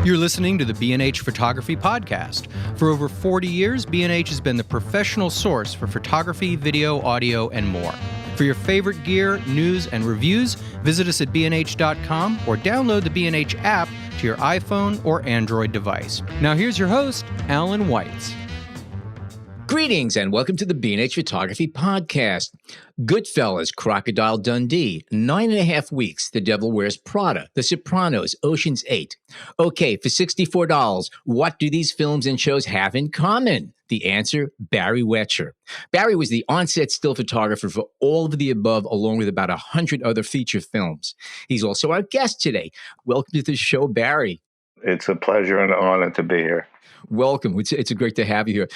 You're listening to the B&H Photography Podcast. For over 40 years, B&H has been the professional source for photography, video, audio, and more. For your favorite gear, news, and reviews, visit us at bnh.com or download the B&H app to your iPhone or Android device. Now here's your host, Alan Weitz. Greetings and welcome to the B&H Photography Podcast. Goodfellas, Crocodile Dundee, 9.5 Weeks, The Devil Wears Prada, The Sopranos, Ocean's 8. Okay, for $64, what do these films and shows have in common? The answer, Barry Wetcher. Barry was the on-set still photographer for all of the above, along with about 100 other feature films. He's also our guest today. Welcome to the show, Barry. It's a pleasure and an honor to be here. Welcome. It's great to have you here.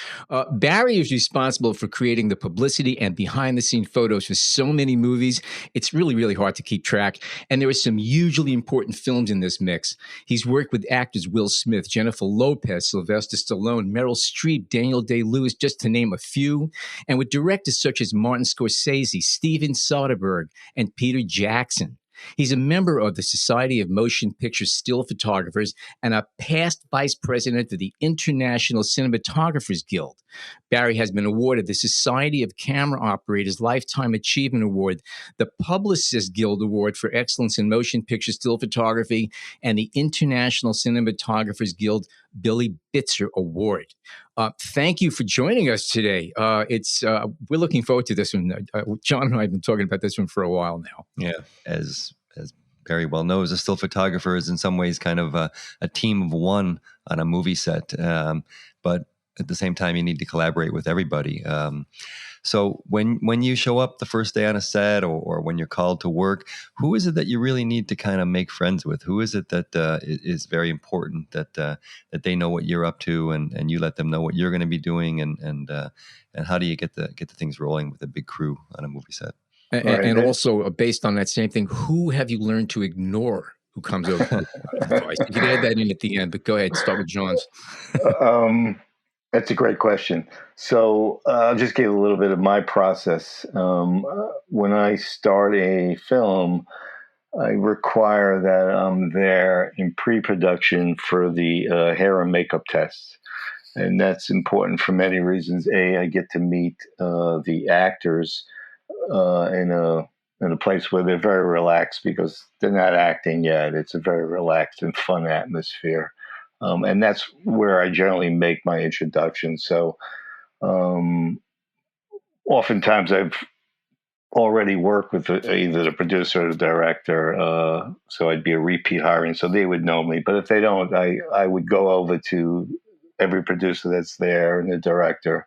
Barry is responsible for creating the publicity and behind-the-scene photos for so many movies. It's really, really hard to keep track. And there are some hugely important films in this mix. He's worked with actors Will Smith, Jennifer Lopez, Sylvester Stallone, Meryl Streep, Daniel Day-Lewis, just to name a few. And with directors such as Martin Scorsese, Steven Soderbergh, and Peter Jackson. He's a member of the Society of Motion Picture Still Photographers and a past vice president of the International Cinematographers Guild. Barry has been awarded the Society of Camera Operators Lifetime Achievement Award, the Publicist Guild Award for Excellence in Motion Picture Still Photography, and the International Cinematographers Guild Billy Bitzer Award. Thank you for joining us today. We're looking forward to this one. John and I have been talking about this one for a while now. Yeah, as Barry well knows, a still photographer is in some ways kind of a team of one on a movie set, but at the same time, you need to collaborate with everybody. So when you show up the first day on a set or when you're called to work, who is it that you really need to kind of make friends with? Who is it that is very important that they know what you're up to and you let them know what you're going to be doing and how do you get the things rolling with a big crew on a movie set? And also based on that same thing, who have you learned to ignore who comes over? You can add that in at the end, but go ahead, start with John's. That's a great question. So I'll just give a little bit of my process. When I start a film, I require that I'm there in pre-production for the hair and makeup tests. And that's important for many reasons. A, I get to meet the actors in a place where they're very relaxed because they're not acting yet. It's a very relaxed and fun atmosphere. And that's where I generally make my introduction. So oftentimes I've already worked with either the producer or the director, so I'd be a repeat hiring, so they would know me. But if they don't, I would go over to every producer that's there and the director,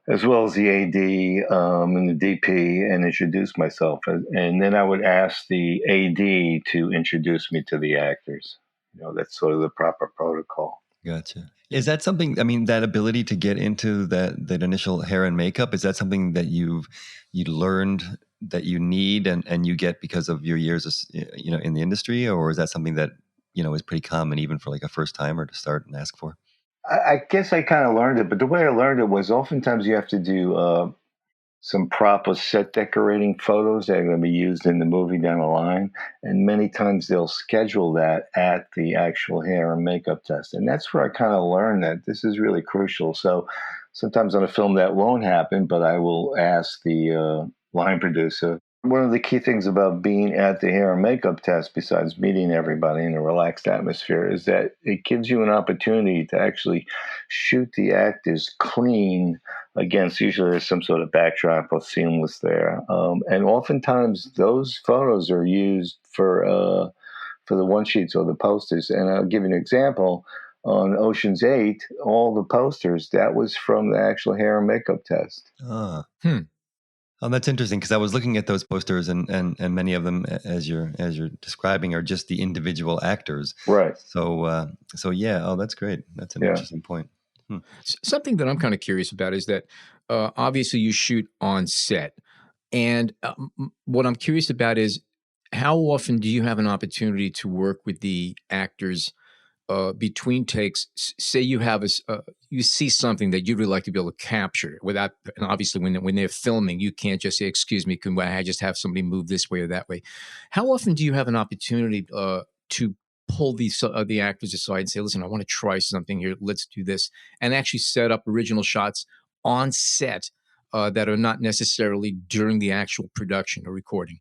as well as the AD and the DP, and introduce myself. And then I would ask the AD to introduce me to the actors. That's sort of the proper protocol. Gotcha. Is that something, I mean, that ability to get into that initial hair and makeup, is that something that you learned that you need and you get because of your years, in the industry? Or is that something that, is pretty common even for like a first timer to start and ask for? I guess I kind of learned it, but the way I learned it was oftentimes you have to do some proper set decorating photos that are going to be used in the movie down the line. And many times they'll schedule that at the actual hair and makeup test. And that's where I kind of learned that this is really crucial. So sometimes on a film that won't happen, but I will ask the line producer. One of the key things about being at the hair and makeup test, besides meeting everybody in a relaxed atmosphere, is that it gives you an opportunity to actually shoot the actors clean against, usually there's some sort of backdrop or seamless there. And oftentimes those photos are used for the one sheets or the posters. And I'll give you an example. On Ocean's 8, all the posters, that was from the actual hair and makeup test. Oh, that's interesting because I was looking at those posters and many of them, as you're describing, are just the individual actors. Right. So yeah. Oh, that's great. That's an interesting point. Something that I'm kind of curious about is that obviously you shoot on set, and what I'm curious about is how often do you have an opportunity to work with the actors between takes? Say you have you see something that you'd really like to be able to capture without, and obviously when they're filming, you can't just say, "Excuse me, can I just have somebody move this way or that way?" How often do you have an opportunity to pull the actors aside and say, listen, I want to try something here. Let's do this. And actually set up original shots on set that are not necessarily during the actual production or recording.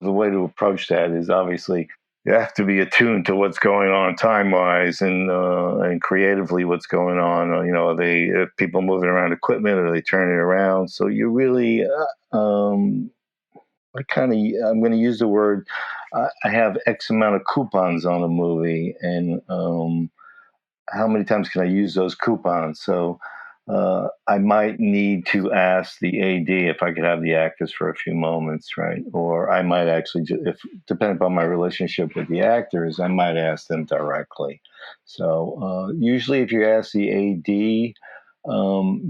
The way to approach that is obviously you have to be attuned to what's going on time-wise and creatively what's going on. Are they people moving around equipment? Are they turning it around? So you really, I'm going to use the word, I have X amount of coupons on a movie, and how many times can I use those coupons? So I might need to ask the AD if I could have the actors for a few moments, right? Or I might actually, depending upon my relationship with the actors, I might ask them directly. So usually if you ask the AD,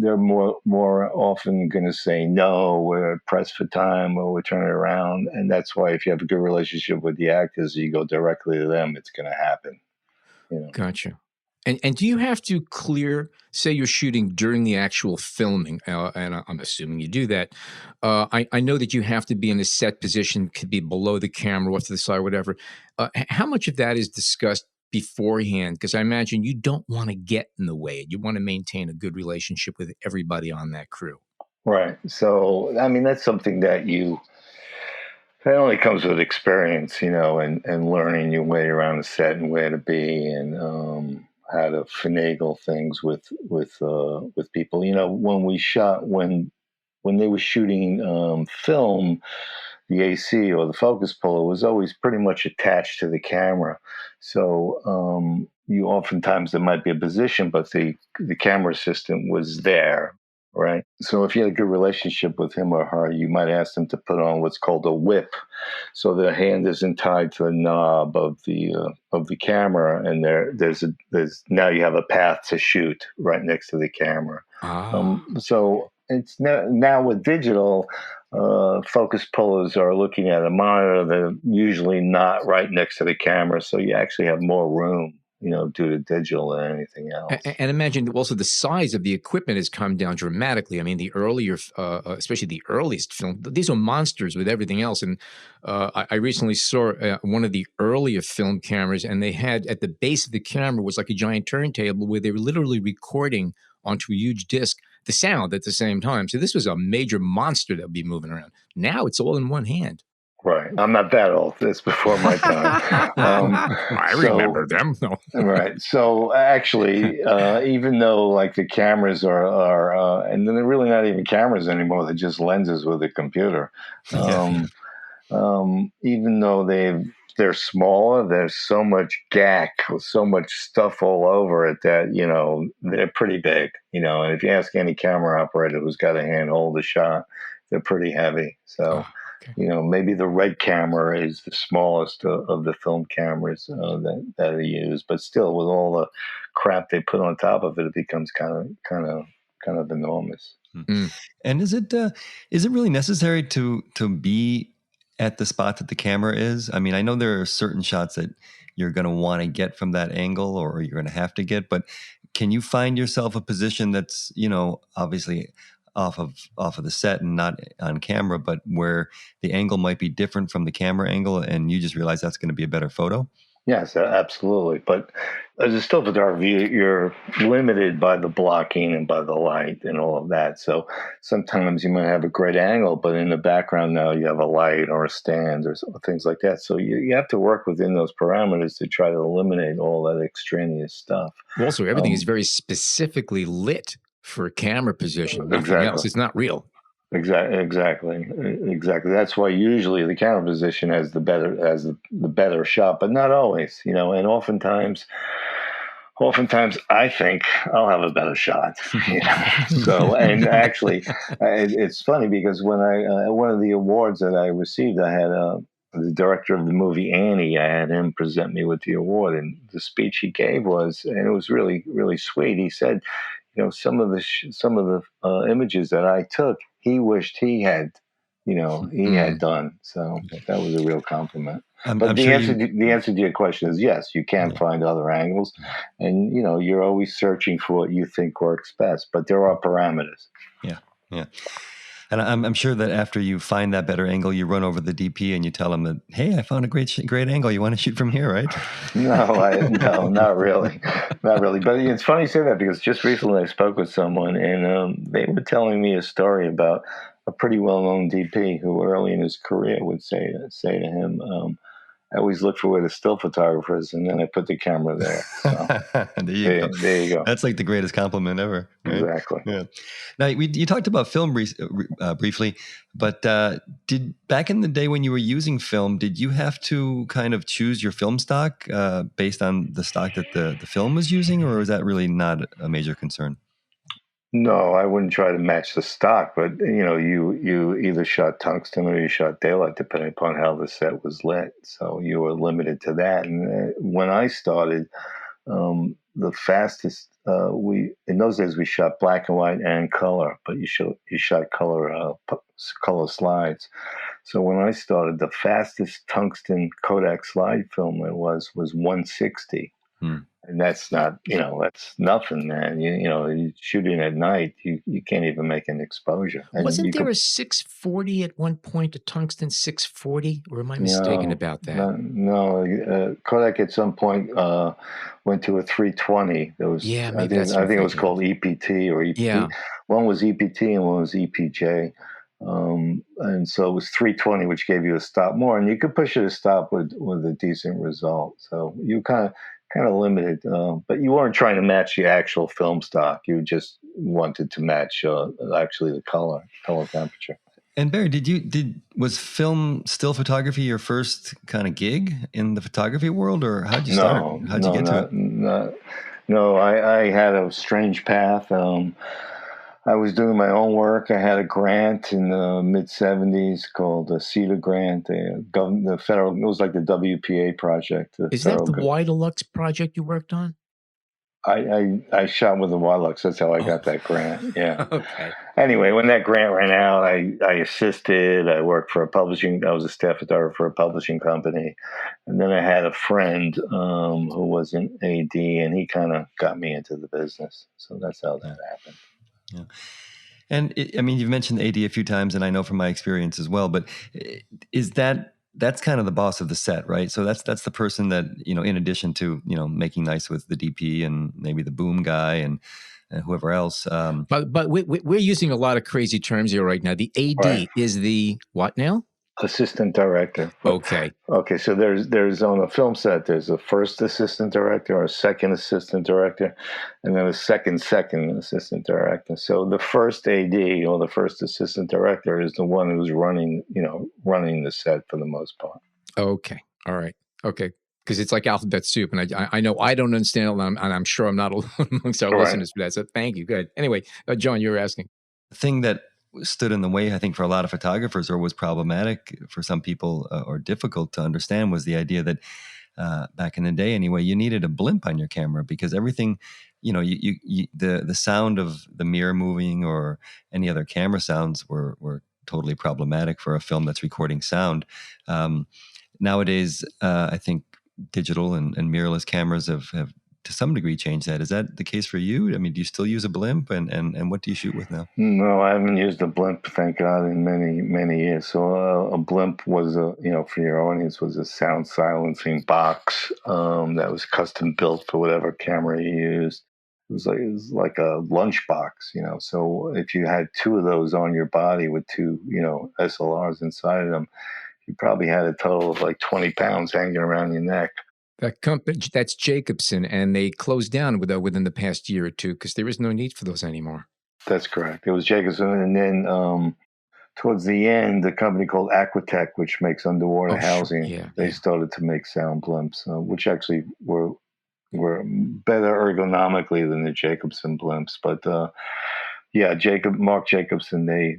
they're more often going to say, no, we're pressed for time or we're turning it around. And that's why if you have a good relationship with the actors, you go directly to them, it's going to happen. Gotcha. And do you have to clear, say you're shooting during the actual filming, and I'm assuming you do that. I know that you have to be in a set position, could be below the camera, off to the side, whatever. How much of that is discussed beforehand? Because I imagine you don't want to get in the way. You want to maintain a good relationship with everybody on that crew. Right. So, I mean, that's something that it only comes with experience, and learning your way around the set and where to be and how to finagle things with people. When we shot, when they were shooting film, the AC or the focus puller was always pretty much attached to the camera. So you oftentimes there might be a position, but the camera assistant was there. Right. So if you had a good relationship with him or her, you might ask them to put on what's called a whip. So their hand isn't tied to the knob of the camera, and there's now you have a path to shoot right next to the camera. So it's now with digital, focus pullers are looking at a monitor. They're usually not right next to the camera, so you actually have more room, due to digital than anything else. And imagine also the size of the equipment has come down dramatically. I mean, the earlier, especially the earliest film, these are monsters with everything else. And I recently saw one of the earlier film cameras, and they had at the base of the camera was like a giant turntable where they were literally recording onto a huge disc the sound at the same time. So this was a major monster that would be moving around. Now it's all in one hand. Right. I'm not that old. It's before my time. I remember them. No. Right. So actually, even though like the cameras are and then they're really not even cameras anymore, they're just lenses with a computer. Even though they're smaller, there's so much gack, so much stuff all over it that, they're pretty big, and if you ask any camera operator who's got a hand hold a shot, they're pretty heavy. So, maybe the Red camera is the smallest of the film cameras that are used, but still with all the crap they put on top of it, it becomes kind of enormous. Mm. And is it really necessary to be at the spot that the camera is? I mean, I know there are certain shots that you're going to want to get from that angle, or you're going to have to get, but can you find yourself a position that's, obviously off of the set and not on camera, but where the angle might be different from the camera angle and you just realize that's going to be a better photo? Yes, absolutely. But as a still photographer, you're limited by the blocking and by the light and all of that. So sometimes you might have a great angle, but in the background now you have a light or a stand or things like that. So you have to work within those parameters to try to eliminate all that extraneous stuff. Also, everything is very specifically lit for a camera position. Nothing else. It's not real. Exactly. That's why usually the camera position has the better shot, but not always. And oftentimes I think I'll have a better shot. So, and actually, it's funny because when one of the awards that I received, I had the director of the movie Annie. I had him present me with the award, and the speech he gave was, and it was really, really sweet. He said, some of the images that I took, he wished he had done. So that was a real compliment. But the answer to your question is yes, you can find other angles, and you're always searching for what you think works best. But there are parameters. Yeah. And I'm sure that after you find that better angle, you run over the DP and you tell him that, hey, I found a great angle. You want to shoot from here, right? No, not really, not really. But it's funny you say that, because just recently I spoke with someone, and they were telling me a story about a pretty well-known DP who early in his career would say to him, I always look for where the still photographer is, and then I put the camera there. So there you go. That's like the greatest compliment ever. Right? Exactly. Yeah. Now, you talked about film briefly, but did back in the day when you were using film, did you have to kind of choose your film stock based on the stock that the film was using, or was that really not a major concern? No, I wouldn't try to match the stock, but you either shot tungsten or you shot daylight, depending upon how the set was lit. So you were limited to that. And when I started, the fastest in those days we shot black and white and color, but you shot color slides. So when I started, the fastest tungsten Kodak slide film there was 160. And that's not, that's nothing, man. You shooting at night, you can't even make an exposure. And wasn't there a 640 at one point, a tungsten 640? Or am I mistaken about that? No. Kodak at some point went to a 320. There was, I think it was called EPT or EPT. Yeah. One was EPT and one was EPJ. And so it was 320, which gave you a stop more, and you could push it a stop with a decent result. So you kind of limited, but you weren't trying to match the actual film stock. You just wanted to match actually the color temperature. And Barry, was film still photography your first kind of gig in the photography world, or how'd you start? How'd you get to it? No, I had a strange path. I was doing my own work. I had a grant in the mid-'70s called the CETA grant. The federal, it was like the WPA project. Is that the Widelux project you worked on? I shot with the Widelux. That's how I got that grant. Yeah. Okay. Anyway, when that grant ran out, I assisted. I worked for I was a staff photographer for a publishing company. And then I had a friend who was an AD, and he kind of got me into the business. So that's how that happened. Yeah. And you've mentioned AD a few times, and I know from my experience as well, but that's kind of the boss of the set, right? So that's the person that, in addition to, making nice with the DP and maybe the boom guy and whoever else. But we're using a lot of crazy terms here right now. The AD is the what now? Assistant director. Okay. So there's on a film set, there's a first assistant director or a second assistant director, and then a second assistant director. So the first AD or the first assistant director is the one who's running the set for the most part. Okay. All right. Okay. Because it's like alphabet soup, and I know I don't understand it, and I'm sure I'm not alone amongst our listeners for that. So thank you. Good. Anyway, John, you were asking. The thing that stood in the way, I think, for a lot of photographers, or was problematic for some people, or difficult to understand, was the idea that back in the day, anyway, you needed a blimp on your camera because everything, the sound of the mirror moving or any other camera sounds were totally problematic for a film that's recording sound. Nowadays, I think digital and mirrorless cameras have to some degree changed that. Is that the case for you? Do you still use a blimp, and what do you shoot with now? No, I haven't used a blimp, thank God, in many years. So a blimp was for your audience, was a sound silencing box that was custom built for whatever camera you used. It was like a lunchbox, So if you had two of those on your body with two, SLRs inside of them, you probably had a total of like 20 pounds hanging around your neck. That company, that's Jacobson, and they closed down within the past year or two because there is no need for those anymore. That's correct. It was Jacobson, and then towards the end, a company called Aquatech, which makes underwater housing, they started to make sound blimps, which actually were better ergonomically than the Jacobson blimps. But Mark Jacobson, they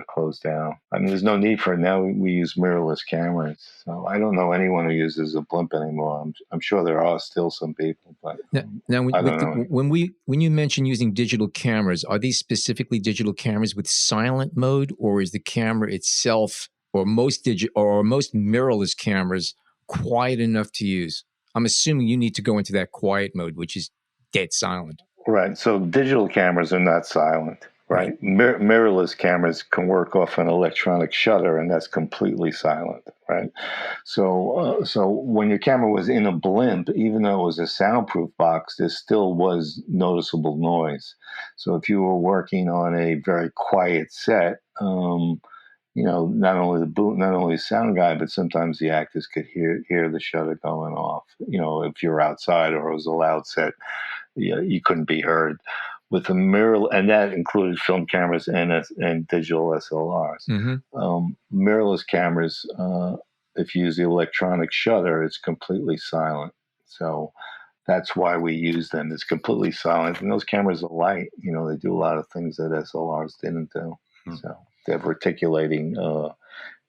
closed down. There's no need for it now. We use mirrorless cameras, so I don't know anyone who uses a blimp anymore. I'm sure there are still some people, but now when you mention using digital cameras, are these specifically digital cameras with silent mode, or is the camera itself, or most mirrorless cameras, quiet enough to use? I'm assuming you need to go into that quiet mode, which is dead silent. Right. So digital cameras are not silent. Right. Mirrorless cameras can work off an electronic shutter, and that's completely silent. Right. So when your camera was in a blimp, even though it was a soundproof box, there still was noticeable noise. So if you were working on a very quiet set, not only not only the sound guy, but sometimes the actors could hear the shutter going off. If you're outside or it was a loud set, you couldn't be heard. With a mirror, and that included film cameras and digital SLRs. Mirrorless cameras, if you use the electronic shutter, it's completely silent. So that's why we use them. It's completely silent, and those cameras are light. They do a lot of things that SLRs didn't do. So they have reticulating,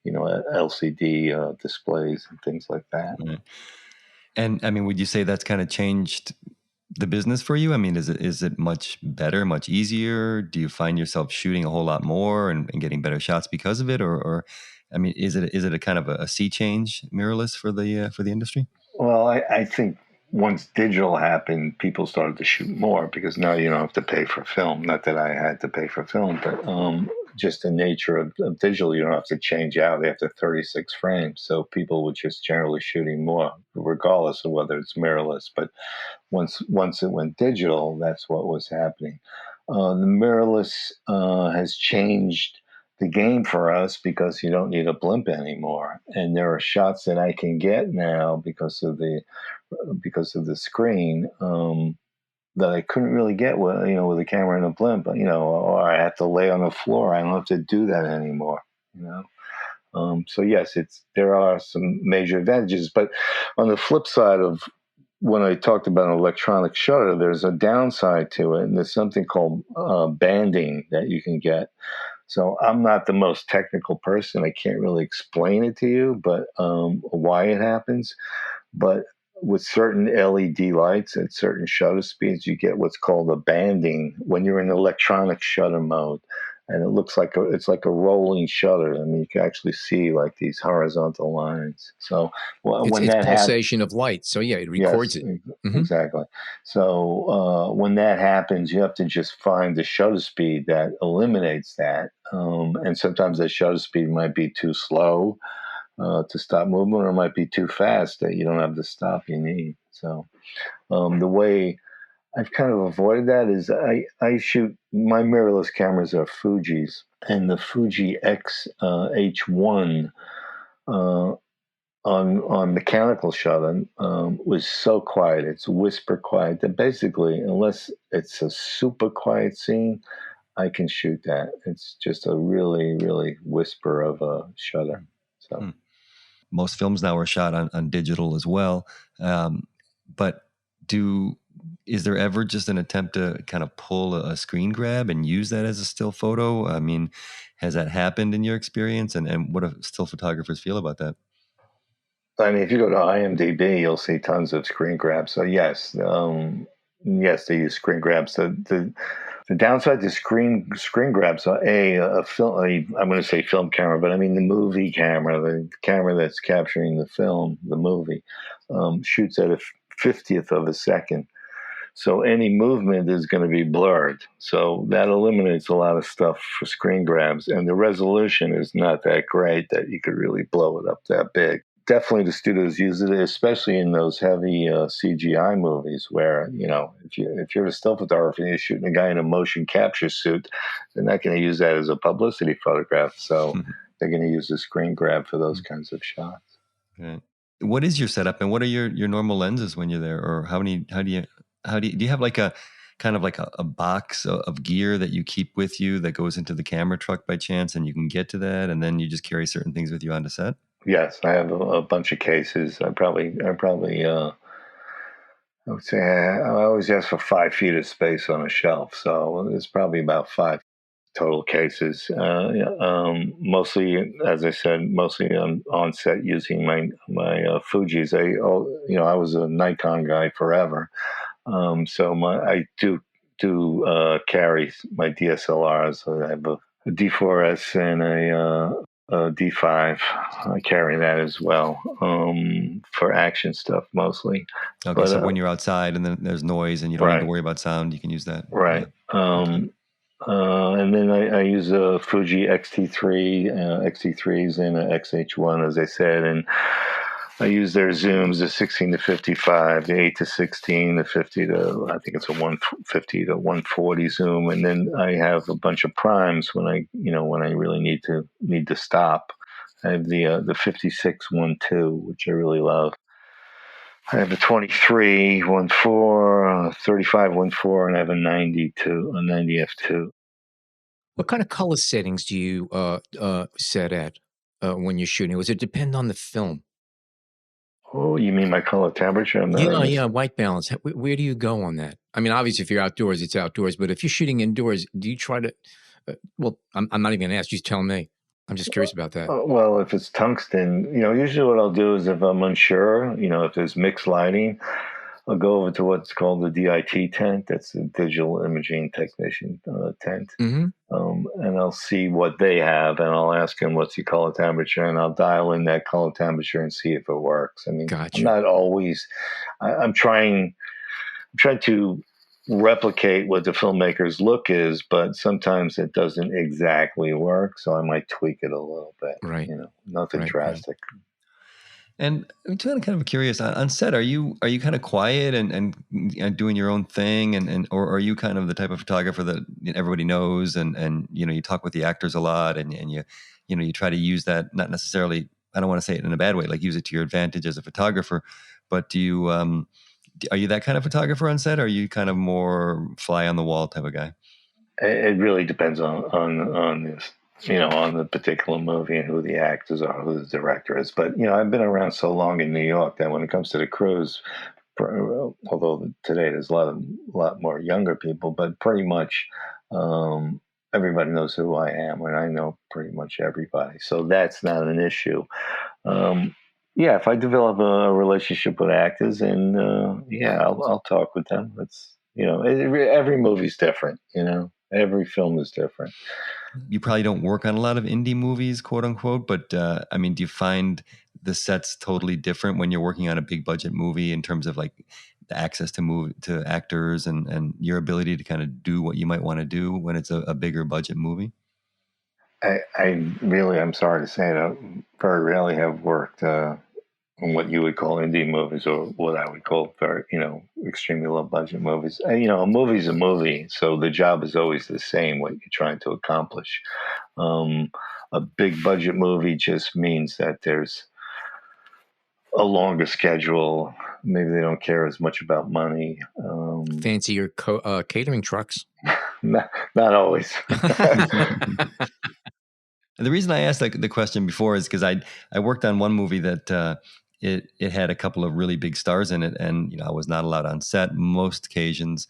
LCD displays and things like that. Right. And I mean, would you say that's kind of changed the business for you? I mean, is it much better, much easier? Do you find yourself shooting a whole lot more and getting better shots because of it, or I mean, is it a kind of a sea change, mirrorless, for the industry? Well, I think once digital happened, people started to shoot more because now you don't have to pay for film. Not that I had to pay for film, but just the nature of digital, you don't have to change out after 36 frames. So people were just generally shooting more, regardless of whether it's mirrorless. But once it went digital, that's what was happening. The mirrorless has changed the game for us because you don't need a blimp anymore, and there are shots that I can get now because of the screen that I couldn't really get with a camera and a blimp. Or I have to lay on the floor. I don't have to do that anymore. So yes, there are some major advantages, but on the flip side of when I talked about an electronic shutter, there's a downside to it, and there's something called banding that you can get. So I'm not the most technical person. I can't really explain it to you, but why it happens. But with certain LED lights at certain shutter speeds, you get what's called a banding when you're in electronic shutter mode. And it looks like it's like a rolling shutter. I mean, you can actually see like these horizontal lines. So when it's that pulsation of light. So yeah, it records it. Exactly. So when that happens, you have to just find the shutter speed that eliminates that. And sometimes that shutter speed might be too slow to stop movement, or it might be too fast that you don't have the stop you need. So the way I've kind of avoided that is I shoot, my mirrorless cameras are Fuji's, and the Fuji X H1 on mechanical shutter was so quiet. It's whisper quiet that basically, unless it's a super quiet scene, I can shoot that. It's just a really, really whisper of a shutter. So most films now are shot on digital as well. But is there ever just an attempt to kind of pull a screen grab and use that as a still photo? I mean, has that happened in your experience? And what do still photographers feel about that? I mean, if you go to IMDb, you'll see tons of screen grabs. So yes, they use screen grabs. The downside to screen grabs are I'm going to say film camera, but I mean the movie camera, the camera that's capturing the film, the movie, shoots at a 50th of a second. So any movement is going to be blurred. So that eliminates a lot of stuff for screen grabs. And the resolution is not that great that you could really blow it up that big. Definitely the studios use it, especially in those heavy CGI movies where, if you're a still photographer and you're shooting a guy in a motion capture suit, they're not going to use that as a publicity photograph. So they're going to use the screen grab for those kinds of shots. Right. What is your setup, and what are your normal lenses when you're there? Or do you have like a kind of like a box of gear that you keep with you that goes into the camera truck by chance, and you can get to that, and then you just carry certain things with you onto set? Yes, I have a bunch of cases. I would say I always ask for 5 feet of space on a shelf. So there's probably about 5 total cases. Mostly, as I said, on set using my Fuji's. I was a Nikon guy forever. So I do carry my DSLRs. So I have a D4S and a D5. I carry that as well for action stuff mostly. Okay, so when you're outside and then there's noise and you don't need to worry about sound, you can use that. Right. And then I use a Fuji XT3s and a XH1, as I said, and I use their zooms, the 16 to 55, the 8 to 16, the 50 to, I think it's a 150 to 140 zoom, and then I have a bunch of primes when I really need to stop. I have the 56 1.2, which I really love. I have a 23 1.4, 35 1.4, and I have a 90 f2. What kind of color settings do you set at when you're shooting? Or does it depend on the film? Oh, you mean my color temperature? Yeah, white balance. Where do you go on that? I mean, obviously, if you're outdoors, it's outdoors. But if you're shooting indoors, do you try to? Well, I'm not even going to ask. You tell me. I'm just curious about that. Well, if it's tungsten, usually what I'll do is if I'm unsure, if there's mixed lighting, I'll go over to what's called the DIT tent. That's a digital imaging technician tent. Mm-hmm. And I'll see what they have, and I'll ask them what's your color temperature, and I'll dial in that color temperature and see if it works. I mean, Gotcha. I'm not always. I'm trying to replicate what the filmmaker's look is, but sometimes it doesn't exactly work. So I might tweak it a little bit. Right. Nothing drastic. Right. And I'm kind of curious on set. Are you kind of quiet and doing your own thing, or are you kind of the type of photographer that everybody knows, and you talk with the actors a lot, and you try to use that, not necessarily, I don't want to say it in a bad way, like use it to your advantage as a photographer, but do you are you that kind of photographer on set, or are you kind of more fly on the wall type of guy? It really depends on this. On the particular movie and who the actors are, who the director is. But, I've been around so long in New York that when it comes to the crews, although today there's a lot more younger people, but pretty much everybody knows who I am, and I know pretty much everybody. So that's not an issue. If I develop a relationship with actors, and I'll talk with them. It's every movie's different. Every film is different. You probably don't work on a lot of indie movies, quote unquote, but I mean, do you find the sets totally different when you're working on a big budget movie in terms of like the access to actors and your ability to kind of do what you might want to do when it's a bigger budget movie? I'm sorry to say it, I very rarely have worked on what you would call indie movies, or what I would call very, extremely low budget movies. A movie's a movie, so the job is always the same, what you're trying to accomplish. A big budget movie just means that there's a longer schedule. Maybe they don't care as much about money. Fancier catering trucks. Not always. And the reason I asked the question before is because I worked on one movie that it had a couple of really big stars in it, and I was not allowed on set most occasions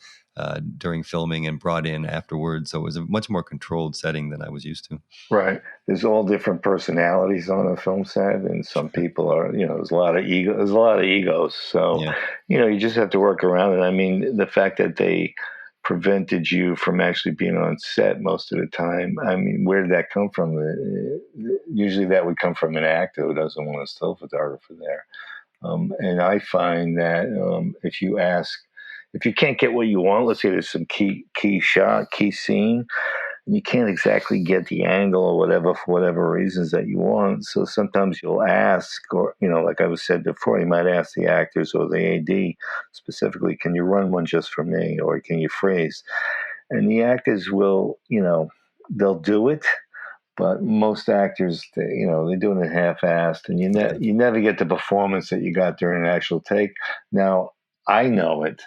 during filming, and brought in afterwards. So it was a much more controlled setting than I was used to. Right. There's all different personalities on a film set, and some people are, there's a lot of ego. There's a lot of egos. So, you just have to work around it. I mean, the fact that they prevented you from actually being on set most of the time, I mean, where did that come from? Usually that would come from an actor who doesn't want a still photographer there. And I find that if you can't get what you want, let's say there's some key shot, key scene, and you can't exactly get the angle or whatever for whatever reasons that you want. So sometimes you'll ask, or, like I was said before, you might ask the actors or the AD specifically, can you run one just for me, or can you freeze? And the actors will, they'll do it. But most actors, they're doing it half-assed, and you never get the performance that you got during an actual take. Now, I know it.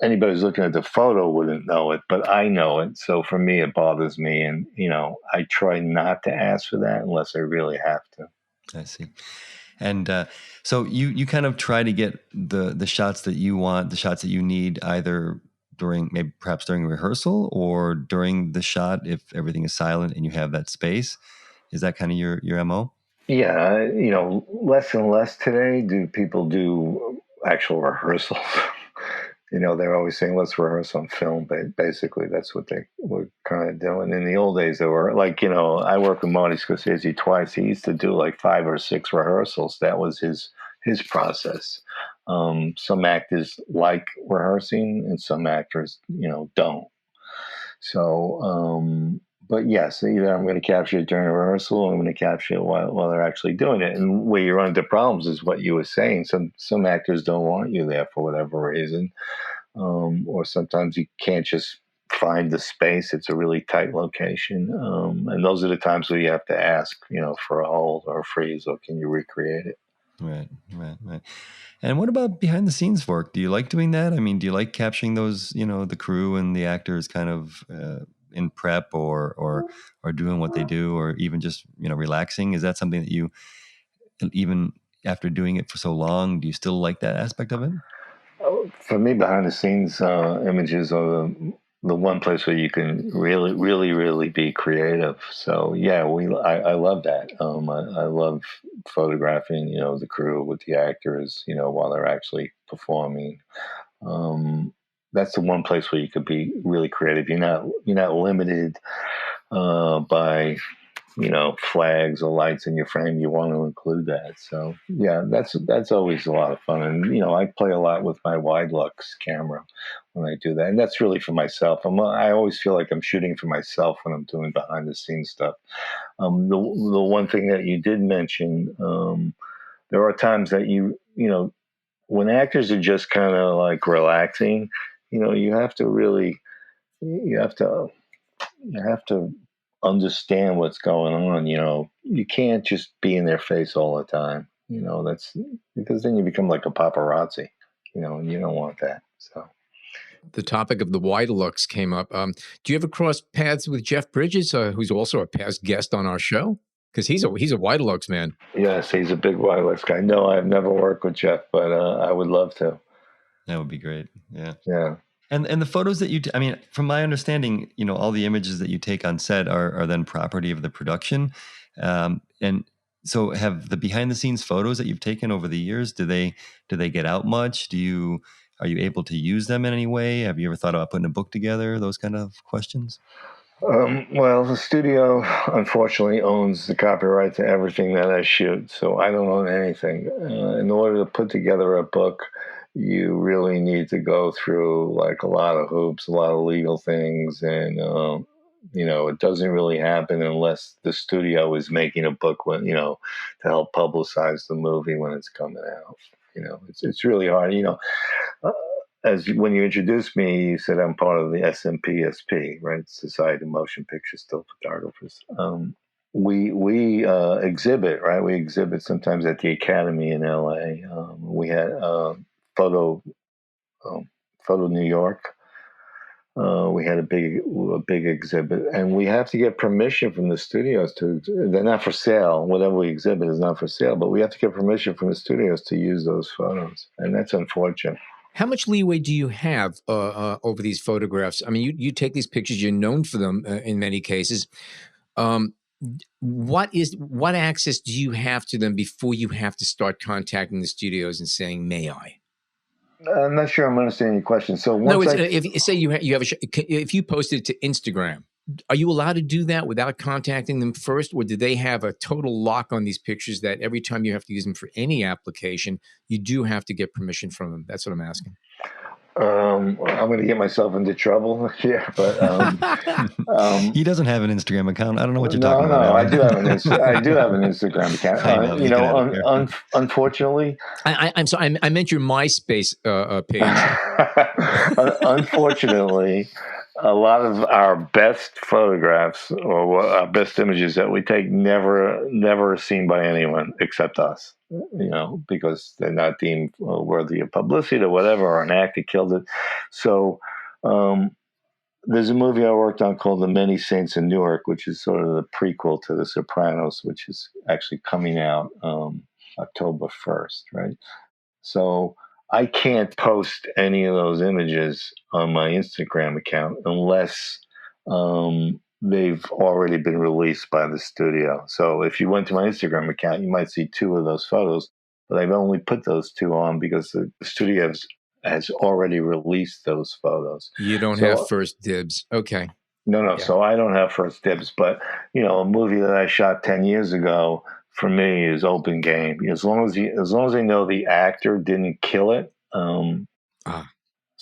Anybody who's looking at the photo wouldn't know it, but I know it. So for me, it bothers me. And, I try not to ask for that unless I really have to. I see. And so you kind of try to get the shots that you want, the shots that you need, either perhaps during rehearsal or during the shot if everything is silent and you have that space. Is that kind of your MO? Yeah. Less and less today do people do actual rehearsals. They're always saying, let's rehearse on film. But basically, that's what they were kind of doing. In the old days, they were like, I worked with Marty Scorsese twice. He used to do like 5 or 6 rehearsals. That was his process. Some actors like rehearsing, and some actors, don't. So, but yes, either I'm going to capture it during rehearsal, or I'm going to capture it while they're actually doing it. And where you run into problems is what you were saying. Some actors don't want you there for whatever reason, or sometimes you can't just find the space. It's a really tight location, and those are the times where you have to ask, for a hold or a freeze, or can you recreate it? Right. And what about behind the scenes work? Do you like doing that? I mean, do you like capturing those, the crew and the actors kind of in prep or doing what they do, or even just, relaxing? Is that something that you, even after doing it for so long, do you still like that aspect of it? For me, behind the scenes images are the one place where you can really, really, really be creative. So yeah, I love that. I love photographing, the crew with the actors, while they're actually performing. That's the one place where you could be really creative. You're not limited by flags or lights in your frame. You want to include that. So yeah, that's always a lot of fun. And, I play a lot with my wide lux camera when I do that. And that's really for myself. I always feel like I'm shooting for myself when I'm doing behind the scenes stuff. The one thing that you did mention, there are times that when actors are just kind of like relaxing, you have to understand what's going on. You can't just be in their face all the time. That's because then you become like a paparazzi, and you don't want that. So The topic of the wide looks came up. Do you ever cross paths with Jeff Bridges, who's also a past guest on our show? Because he's a wide looks man. yes, he's a big wireless guy. No, I've never worked with Jeff, but I would love to. That would be great. Yeah. Yeah. And the photos that I mean, from my understanding, all the images that you take on set are then property of the production. And so have the behind the scenes photos that you've taken over the years, do they get out much? Are you able to use them in any way? Have you ever thought about putting a book together? Those kind of questions? Well, the studio, unfortunately, owns the copyright to everything that I shoot, so I don't own anything. In order to put together a book, you really need to go through like a lot of hoops, a lot of legal things, and it doesn't really happen unless the studio is making a book to help publicize the movie when it's coming out. It's really hard. As when you introduced me, you said I'm part of the SMPSP, right? Society of Motion Picture Still Photographers. We exhibit, right? We exhibit sometimes at the Academy in LA. We had Photo New York. We had a big exhibit, and we have to get permission from the studios they're not for sale. Whatever we exhibit is not for sale, but we have to get permission from the studios to use those photos, and that's unfortunate. How much leeway do you have over these photographs? I mean, you take these pictures, you're known for them in many cases. What access do you have to them before you have to start contacting the studios and saying, "May I?" I'm not sure I'm understanding your question. So if you posted it to Instagram, are you allowed to do that without contacting them first, or do they have a total lock on these pictures that every time you have to use them for any application, you do have to get permission from them? That's what I'm asking. I'm going to get myself into trouble here, but he doesn't have an Instagram account. I don't know what you're talking about. No, I do have an Instagram account. Unfortunately, I'm sorry. I meant your MySpace page. Unfortunately, a lot of our best photographs or our best images that we take never seen by anyone except us. Because they're not deemed worthy of publicity or whatever, or an actor killed it. So there's a movie I worked on called The Many Saints in Newark, which is sort of the prequel to The Sopranos, which is actually coming out October 1st, right? So I can't post any of those images on my Instagram account unless they've already been released by the studio. So if you went to my Instagram account, you might see 2 of those photos, but I've only put those 2 on because the studio has already released those photos. You don't have first dibs. Okay. No. Yeah. So I don't have first dibs, but a movie that I shot 10 years ago for me is open game. As long as I know the actor didn't kill it. So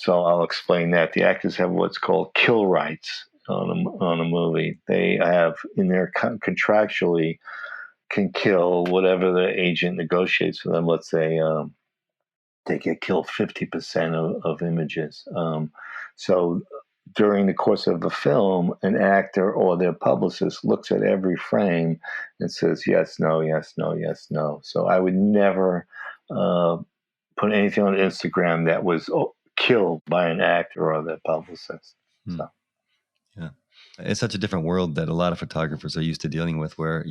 I'll explain that. The actors have what's called kill rights. on a movie, they have in their contractually can kill whatever the agent negotiates for them. Let's say they get killed 50% of images. So during the course of a film, an actor or their publicist looks at every frame and says, yes, no, yes, no, yes, no. So I would never put anything on Instagram that was killed by an actor or their publicist. So. Yeah. It's such a different world that a lot of photographers are used to dealing with, where,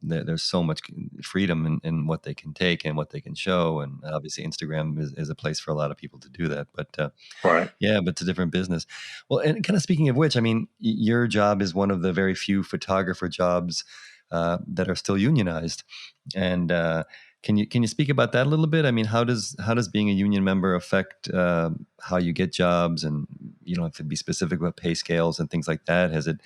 there's so much freedom in what they can take and what they can show. And obviously Instagram is a place for a lot of people to do that. But Right. Yeah, but it's a different business. Well, and kind of speaking of which, I mean, your job is one of the very few photographer jobs that are still unionized. And can you speak about that a little bit? I mean, how does being a union member affect how you get jobs, and you don't have to be specific about pay scales and things like that? Has it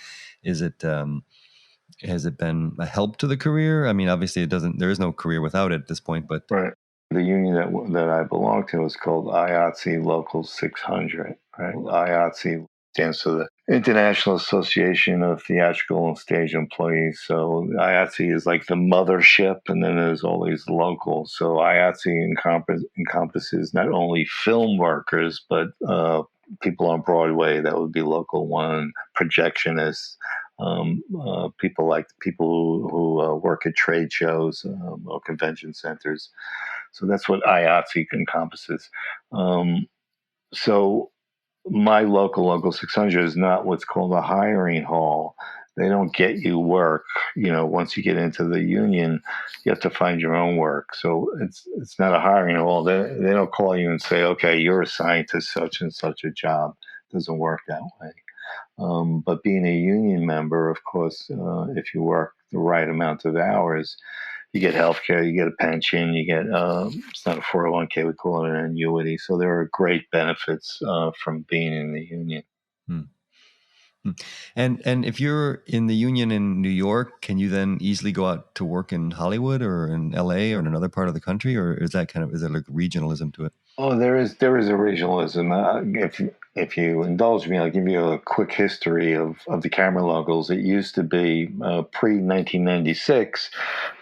been a help to the career? I mean, obviously there is no career without it at this point, but right. The union that I belong to is called IATSE Local 600. Right, IATSE stands for the International Association of Theatrical and Stage Employees. So IATSE is like the mothership, and then there's all these locals. So IATSE encompasses not only film workers, but people on Broadway. That would be Local 1, projectionists, people who work at trade shows or convention centers. So that's what IATSE encompasses. So my local 600 is not what's called a hiring hall. They don't get you work. Once you get into the union, you have to find your own work. So it's not a hiring hall. They don't call you and say, okay, you're assigned to such and such a job. It doesn't work that way. But being a union member, of course, if you work the right amount of hours, you get healthcare, you get a pension, you get, it's not a 401k, we call it an annuity. So there are great benefits from being in the union. And if you're in the union in New York, can you then easily go out to work in Hollywood or in LA or in another part of the country, or is there like regionalism to it? Oh, there is a regionalism. If you indulge me, I'll give you a quick history of the camera locals. It used to be pre-1996.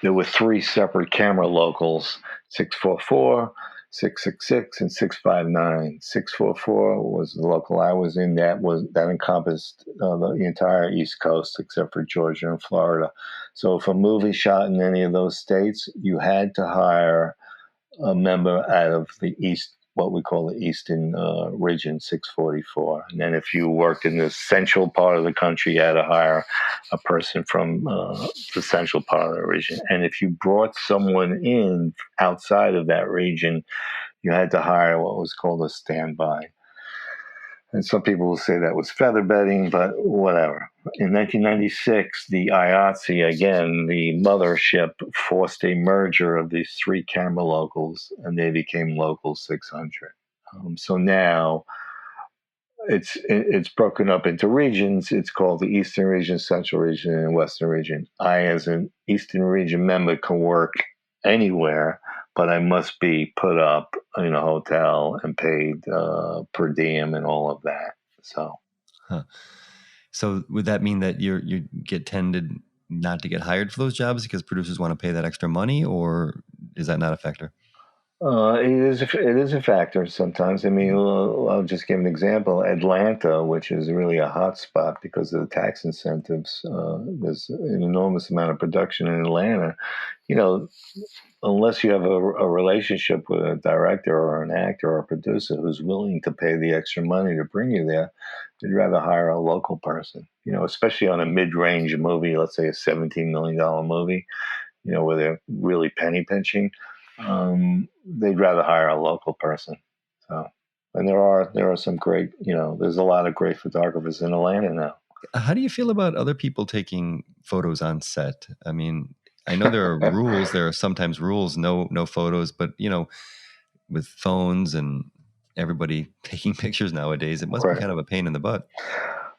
There were 3 separate camera locals: 644, 666, and 659. 644 was the local I was in. That encompassed the entire East Coast except for Georgia and Florida. So if a movie shot in any of those states, you had to hire a member out of the East, what we call the Eastern region, 644. And then if you worked in the central part of the country, you had to hire a person from the central part of the region. And if you brought someone in outside of that region, you had to hire what was called a standby. And some people will say that was feather bedding, but whatever. In 1996, the IATSE, again, the mothership, forced a merger of these 3 camera locals, and they became Local 600. So now it's broken up into regions. It's called the Eastern Region, Central Region, and Western Region. I, as an Eastern Region member, can work anywhere, but I must be put up in a hotel and paid per diem and all of that. So would that mean that you get tended not to get hired for those jobs because producers want to pay that extra money, or is that not a factor? It is a factor sometimes. I mean, I'll just give an example. Atlanta, which is really a hot spot because of the tax incentives, there's an enormous amount of production in Atlanta. Unless you have a relationship with a director or an actor or a producer who's willing to pay the extra money to bring you there, they'd rather hire a local person, especially on a mid-range movie, let's say a $17 million movie, where they're really penny pinching. They'd rather hire a local person. So, and there are some great, there's a lot of great photographers in Atlanta now. How do you feel about other people taking photos on set? I mean, I know there are rules. There are sometimes rules, no photos, but with phones and everybody taking pictures nowadays, it must be kind of a pain in the butt.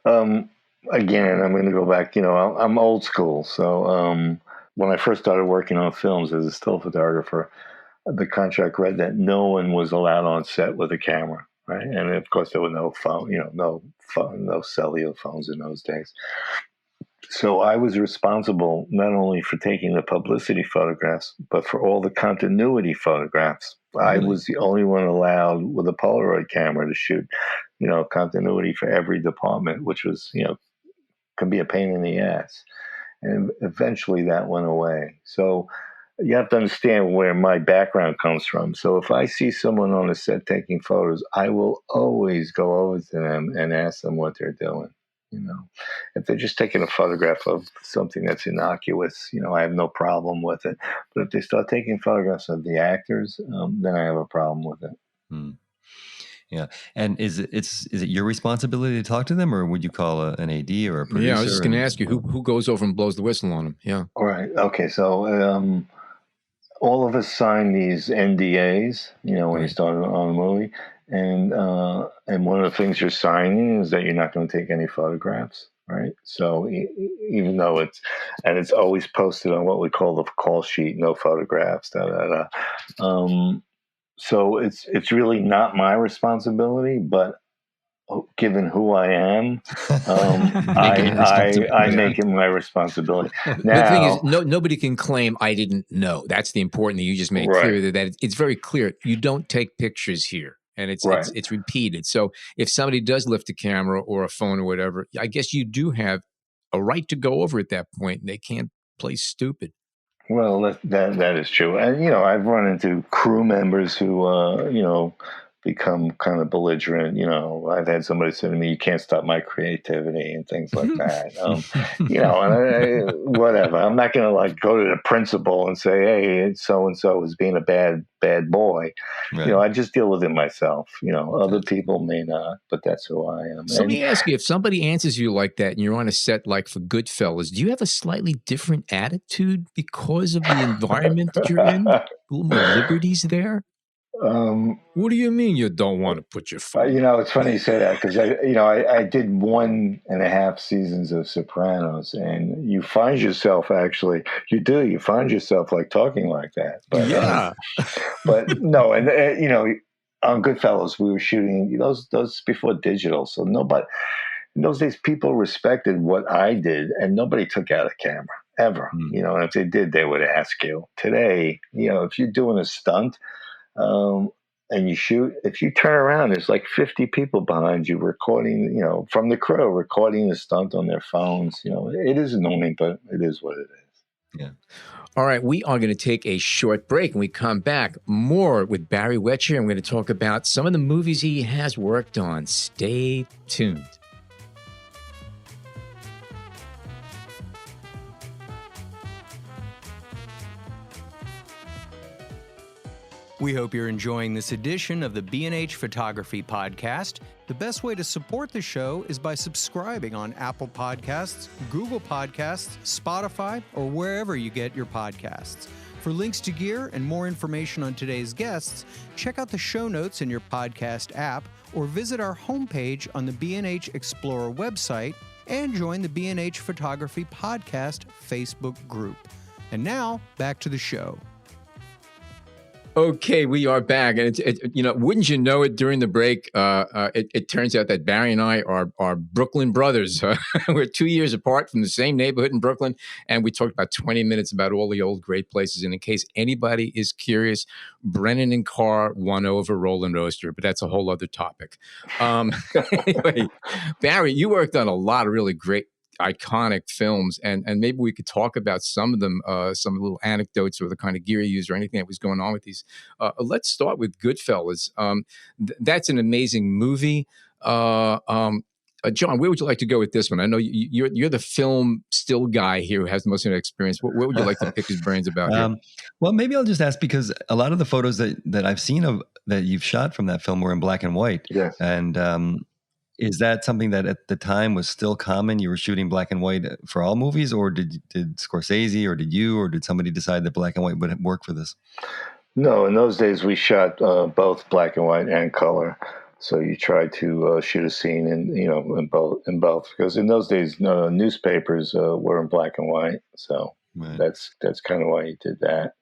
Again, I'm going to go back. I'm old school, so when I first started working on films as a still photographer, the contract read that no one was allowed on set with a camera. right? And of course, there were no phone, no phone, no cellular phones in those days. So I was responsible not only for taking the publicity photographs, but for all the continuity photographs. I Really? was the only one allowed with a Polaroid camera to shoot, continuity for every department, which was, can be a pain in the ass. And eventually that went away. So you have to understand where my background comes from. So if I see someone on a set taking photos, I will always go over to them and ask them what they're doing. If they're just taking a photograph of something that's innocuous, I have no problem with it. But if they start taking photographs of the actors, then I have a problem with it. Hmm. Yeah. And is it your responsibility to talk to them, or would you call an AD or a producer? Yeah, I was just going to ask you who goes over and blows the whistle on them. Yeah. All right. Okay. So all of us sign these NDAs, when you start on a movie. And one of the things you're signing is that you're not going to take any photographs, right? So even though it's always posted on what we call the call sheet, no photographs, so it's really not my responsibility, but given who I am, I make it my responsibility. Now, but the thing is, nobody can claim I didn't know. That's the important thing. You just made clear that it's very clear. You don't take pictures here. And it's repeated. So if somebody does lift a camera or a phone or whatever, I guess you do have a right to go over at that point. And they can't play stupid. Well, that is true. And, I've run into crew members who, become kind of belligerent. I've had somebody say to me, "You can't stop my creativity," and things like that. And whatever. I'm not going to go to the principal and say, "Hey, so-and-so is being a bad boy." Right. I just deal with it myself. Other people may not, but that's who I am. So let me ask you, if somebody answers you like that and you're on a set like for Goodfellas, do you have a slightly different attitude because of the environment that you're in? A little more liberties there? What do you mean you don't want to put your phone? It's funny you say that because I did 1.5 seasons of Sopranos, and you find yourself you find yourself talking like that. But, yeah. But no, and on Goodfellas we were shooting those before digital, so nobody in those days people respected what I did, and nobody took out a camera ever. And if they did, they would ask you. Today, if you're doing a stunt. And you shoot, if you turn around, there's 50 people behind you recording, from the crew, recording the stunt on their phones. It is annoying, but it is what it is. Yeah. All right. We are going to take a short break, and we come back more with Barry Wetcher. I'm going to talk about some of the movies he has worked on. Stay tuned. We hope you're enjoying this edition of the B&H Photography Podcast. The best way to support the show is by subscribing on Apple Podcasts, Google Podcasts, Spotify, or wherever you get your podcasts. For links to gear and more information on today's guests, check out the show notes in your podcast app or visit our homepage on the B&H Explorer website and join the B&H Photography Podcast Facebook group. And now, back to the show. Okay, we are back, and wouldn't you know it? During the break, it turns out that Barry and I are Brooklyn brothers. We're 2 years apart from the same neighborhood in Brooklyn, and we talked about 20 minutes about all the old great places. And in case anybody is curious, Brennan and Carr won over Roland Oster, but that's a whole other topic. Anyway, Barry, you worked on a lot of really great, iconic films, and maybe we could talk about some of them, some little anecdotes or the kind of gear you used or anything that was going on with these. Let's start with Goodfellas. That's an amazing movie. John, where would you like to go with this one? I know you're the film still guy here who has the most experience. What would you like to pick his brains about here? Well, maybe I'll just ask, because a lot of the photos that I've seen of that you've shot from that film were in black and white. Yes. And is that something that at the time was still common? You were shooting black and white for all movies, or did Scorsese or did somebody decide that black and white would work for this? No, in those days we shot both black and white and color. So you try to shoot a scene in both, because in those days newspapers were in black and white. So right. That's kind of why you did that.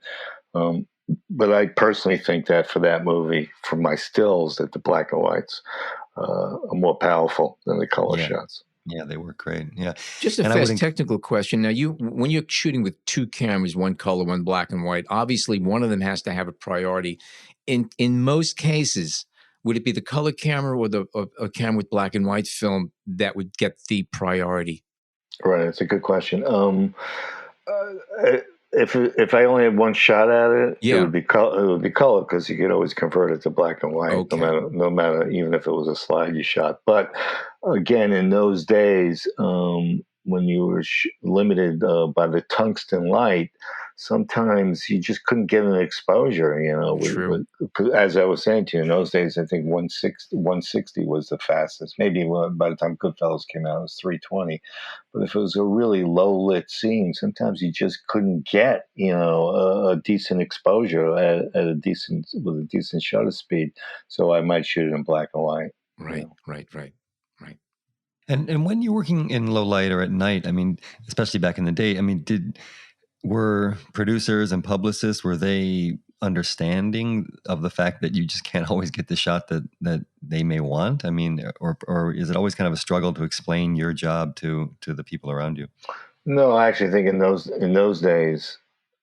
But I personally think that for that movie, for my stills, that the black and whites are more powerful than the color Yeah. shots. Yeah, they work great. Yeah. Just a And I would fast technical question. Now, when you're shooting with two cameras, one color, one black and white, obviously one of them has to have a priority. In most cases, would it be the color camera or a camera with black and white film that would get the priority? Right, it's a good question. If I only had one shot at it, Yeah. it would be color because you could always convert it to black and white, Okay. no matter even if it was a slide you shot. But again, in those days, when you were limited by the tungsten light, sometimes you just couldn't get an exposure. True. As I was saying to you, in those days, I think 160 was the fastest. Maybe by the time Goodfellas came out, it was 320. But if it was a really low lit scene, sometimes you just couldn't get, a decent exposure with a decent shutter speed. So I might shoot it in black and white. Right. And when you're working in low light or at night, I mean, especially back in the day, I mean, were producers and publicists, were they understanding of the fact that you just can't always get the shot that they may want? I mean, or is it always kind of a struggle to explain your job to the people around you? No, I actually think in those days,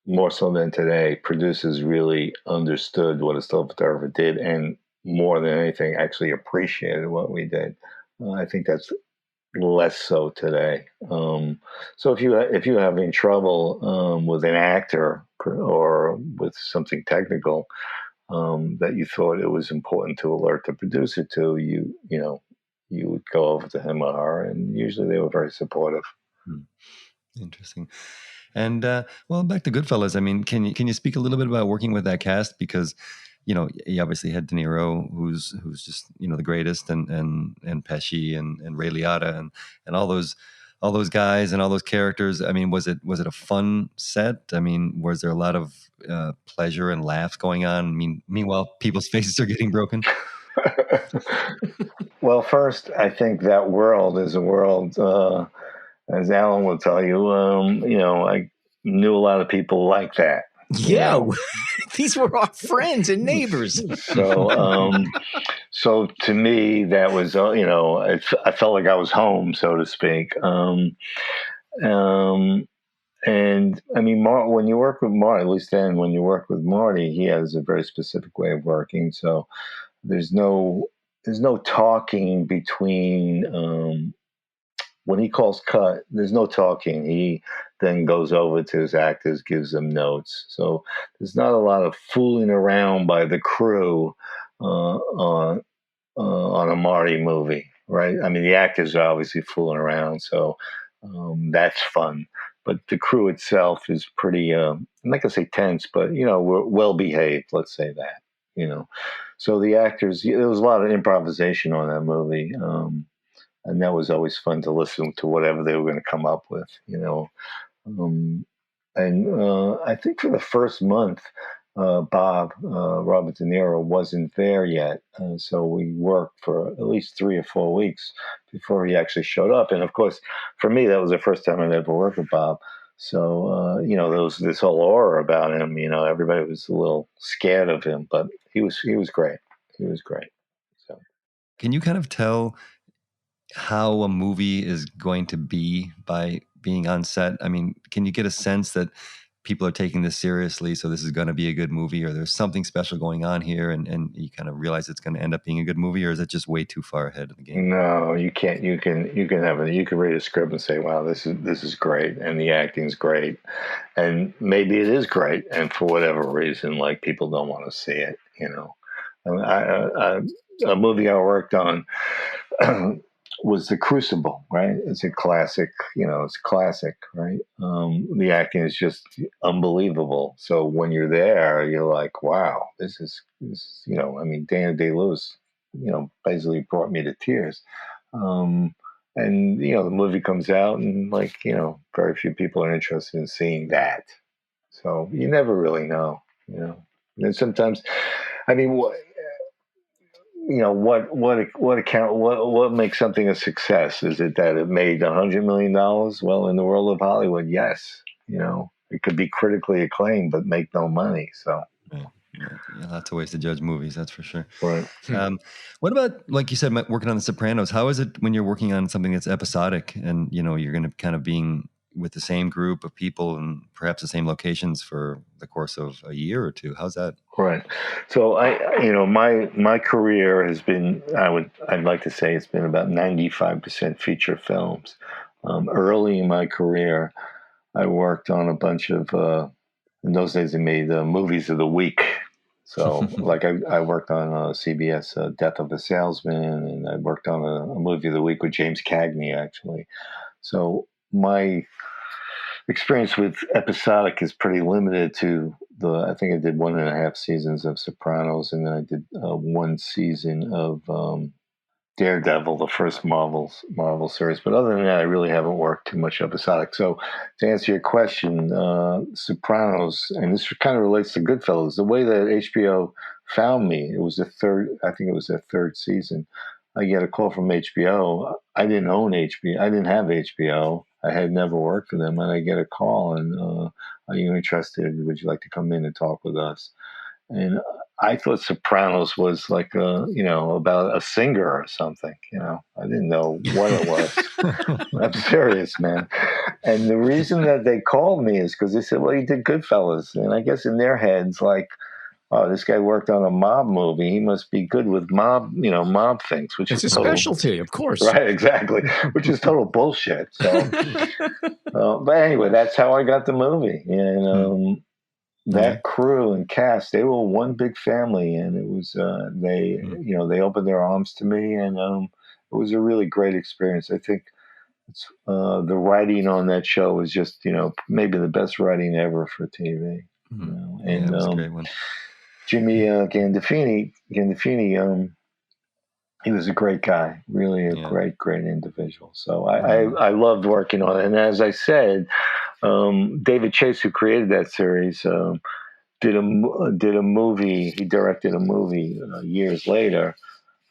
more so than today, producers really understood what a still photographer did, and more than anything, actually appreciated what we did. I think that's less so today. So if you're having trouble with an actor or with something technical that you thought it was important to alert the producer to, you would go over to him or her, and usually they were very supportive. Interesting. And well, back to Goodfellas. I mean, can you speak a little bit about working with that cast? Because you obviously had De Niro, who's just the greatest, and Pesci and Ray Liotta and all those guys and all those characters. I mean, was it a fun set? I mean, was there a lot of pleasure and laughs going on? I mean, meanwhile, people's faces are getting broken. Well, first, I think that world is a world, as Alan will tell you. I knew a lot of people like that. Yeah, these were our friends and neighbors. So to me, that was, I felt like I was home, so to speak. And I mean, when you work with Marty, at least then, when you work with Marty, he has a very specific way of working. So there's no talking between. When he calls cut, there's no talking. He then goes over to his actors, gives them notes. So there's not a lot of fooling around by the crew on a Marty movie, right? I mean, the actors are obviously fooling around, so that's fun. But the crew itself is pretty, I'm not going to say tense, but, we're well behaved, let's say that, So the actors, there was a lot of improvisation on that movie. And that was always fun to listen to whatever they were going to come up with, And I think for the first month, Bob, Robert De Niro, wasn't there yet. So we worked for at least 3 or 4 weeks before he actually showed up. And of course, for me, that was the first time I'd ever worked with Bob. So, there was this whole aura about him. Everybody was a little scared of him, but he was great. He was great. So, can you kind of tell how a movie is going to be by being on set? I mean, can you get a sense that people are taking this seriously, so this is going to be a good movie, or there's something special going on here, and you kind of realize it's going to end up being a good movie, or is it just way too far ahead of the game? No, you can't. You can read a script and say, "Wow, this is great," and the acting's great, and maybe it is great, and for whatever reason, like, people don't want to see it. A movie I worked on was The Crucible, right? It's a classic, it's classic, right? The acting is just unbelievable. So when you're there, you're like, wow, this is I mean, Daniel Day-Lewis, basically brought me to tears. And, the movie comes out and, like, very few people are interested in seeing that. So you never really know, And sometimes, I mean, what makes something a success? Is it that it made $100 million? Well, in the world of Hollywood, yes. It could be critically acclaimed, but make no money. So, Yeah, lots of ways to judge movies, that's for sure. Right. What about, like you said, working on The Sopranos? How is it when you're working on something that's episodic and, you're going to kind of being with the same group of people and perhaps the same locations for the course of a year or two? How's that? Right. So my career has been, I'd like to say it's been about 95% feature films. Early in my career, I worked on a bunch of, in those days they made movies of the week. So like I worked on CBS Death of a Salesman, and I worked on a movie of the week with James Cagney, actually. So my experience with episodic is pretty limited to I think I did 1.5 seasons of Sopranos, and then I did 1 season of Daredevil, the first Marvel series. But other than that, I really haven't worked too much episodic. So to answer your question, Sopranos, and this kind of relates to Goodfellas, the way that HBO found me, it was I think it was their 3rd season. I get a call from HBO. I didn't own HBO. I didn't have HBO. I had never worked for them, and I get a call, and are you interested? Would you like to come in and talk with us? And I thought Sopranos was like about a singer or something. I didn't know what it was. I'm serious, man. And the reason that they called me is because they said, "Well, you did Goodfellas," and I guess in their heads, like, "Oh, this guy worked on a mob movie. He must be good with mob things," which it's is a specialty, of course. Right, exactly. Which is total bullshit. So, but anyway, that's how I got the movie. And that crew and cast, they were one big family, and it was they opened their arms to me, and it was a really great experience. I think the writing on that show was just maybe the best writing ever for TV. And it was a great one. Jimmy Gandolfini, he was a great guy, really a great individual. So I loved working on it. And as I said, David Chase, who created that series, did a movie. He directed a movie years later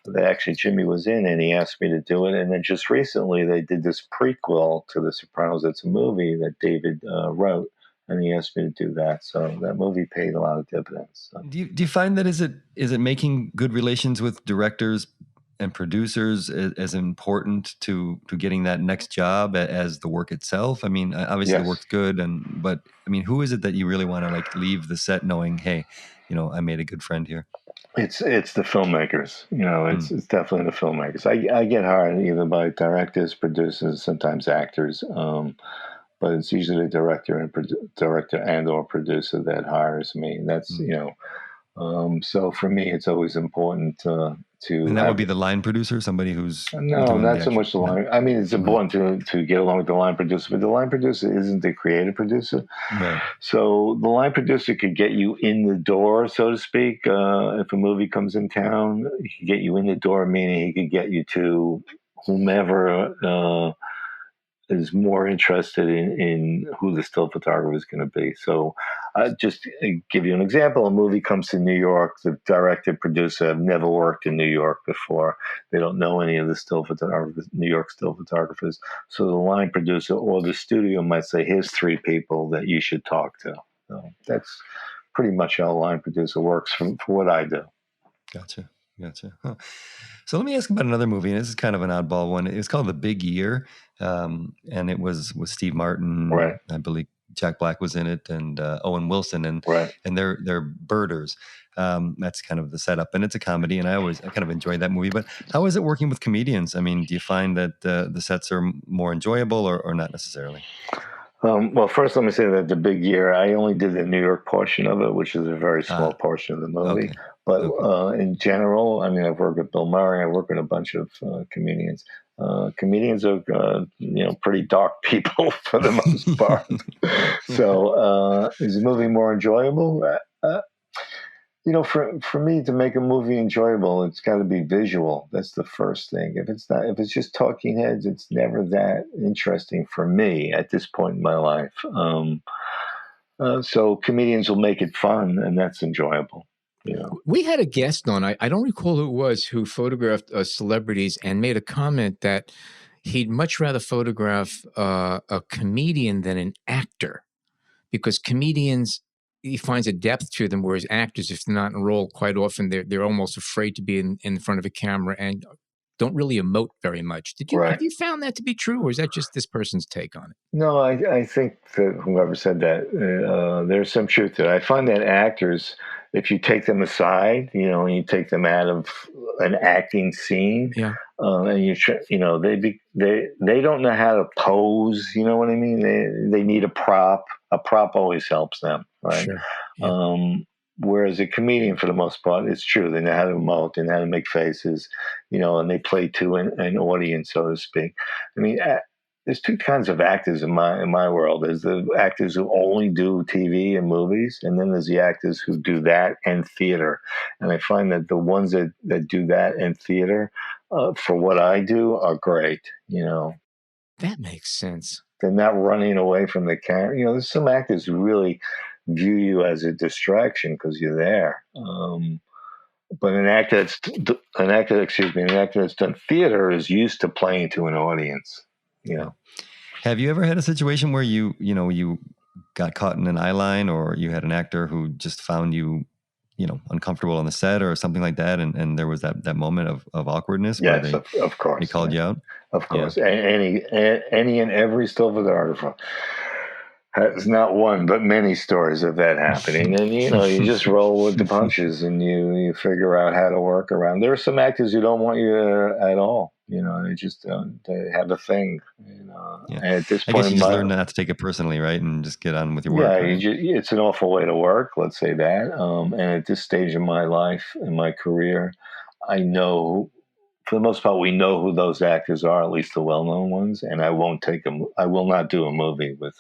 that actually Jimmy was in, and he asked me to do it. And then just recently, they did this prequel to The Sopranos. It's a movie that David wrote, and he asked me to do that. So that movie paid a lot of dividends. So. Do you find that is it making good relations with directors and producers as important to getting that next job as the work itself? I mean, obviously the work's good, but I mean, who is it that you really want to leave the set knowing, hey, I made a good friend here? It's the filmmakers. It's definitely the filmmakers. I get hired either by directors, producers, sometimes actors, but it's usually the director and or producer that hires me. And that's so for me, it's always important to. And that would be the line producer, somebody who's not so much the line. I mean, it's important to get along with the line producer, but the line producer isn't the creative producer. Right. So the line producer could get you in the door, so to speak. If a movie comes in town, he could get you in the door, meaning he could get you to whomever is more interested in who the still photographer is going to be. So just give you an example. A movie comes to New York. The director, producer have never worked in New York before. They don't know any of the still photographers, New York still photographers. So the line producer or the studio might say, here's 3 people that you should talk to. So that's pretty much how a line producer works for what I do. Gotcha. Huh. So let me ask about another movie, and this is kind of an oddball one. It was called The Big Year, and it was with Steve Martin. Right. I believe Jack Black was in it, and Owen Wilson, and they're birders. That's kind of the setup, and it's a comedy, and I kind of enjoyed that movie. But how is it working with comedians? I mean, do you find that the sets are more enjoyable, or not necessarily? Well, first, let me say that The Big Year, I only did the New York portion of it, which is a very small portion of the movie. Okay. But in general, I mean, I've worked with Bill Murray. I work with a bunch of comedians. Comedians are, pretty dark people for the most part. So is the movie more enjoyable? For me to make a movie enjoyable, it's got to be visual. That's the first thing. If it's just talking heads, it's never that interesting for me at this point in my life. So comedians will make it fun, and that's enjoyable. We had a guest on, I don't recall who it was, who photographed celebrities and made a comment that he'd much rather photograph a comedian than an actor, because comedians he finds a depth to them, whereas actors, if they're not in a role, quite often they're almost afraid to be in front of a camera and don't really emote very much. Have you found that to be true, or is that just this person's take on it? No, I think that whoever said that, there's some truth to it. I find that actors, if you take them aside, and you take them out of an acting scene, and they don't know how to pose. You know what I mean? They need a prop. A prop always helps them, right? Sure. Yeah. Whereas a comedian, for the most part, it's true. They know how to emote, they know how to make faces, and they play to an audience, so to speak. I mean, there's two kinds of actors in my world. There's the actors who only do TV and movies, and then there's the actors who do that and theater. And I find that the ones that do that and theater, for what I do, are great. That makes sense. They're not running away from the camera. There's some actors who really view you as a distraction because you're there. But an actor that's done theater is used to playing to an audience. Have you ever had a situation where you got caught in an eye line, or you had an actor who just found you, uncomfortable on the set or something like that, and there was that moment of awkwardness? Yes, of course. He called you out? Of course. Yeah. Any and every still photographer has not one but many stories of that happening, and you just roll with the punches, and you figure out how to work around. There are some actors who don't want you at all. They just they have a thing. Yeah. And at this I point, guess you just learn not to take it personally, right, and just get on with your work. Yeah, right? It's an awful way to work. Let's say that. And at this stage in my life, in my career, I know. For the most part, we know who those actors are, at least the well-known ones, and I will not do a movie with